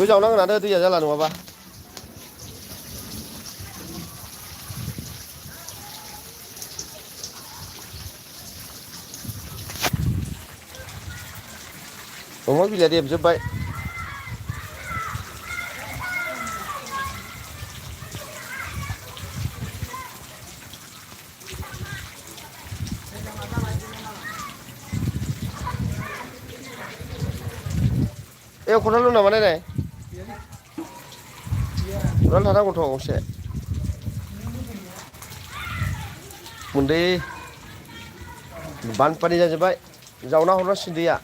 गोजावनांगोन आरो दैया जाला नङाबा दंफां बिलाइया रेबजोब्बाय ए खदाल दं नामा नायनाय खदाल थानांगौथ' गंसे गुन्दै बानपानि जाजोब्बाय जावना हरनांसिगोन दैया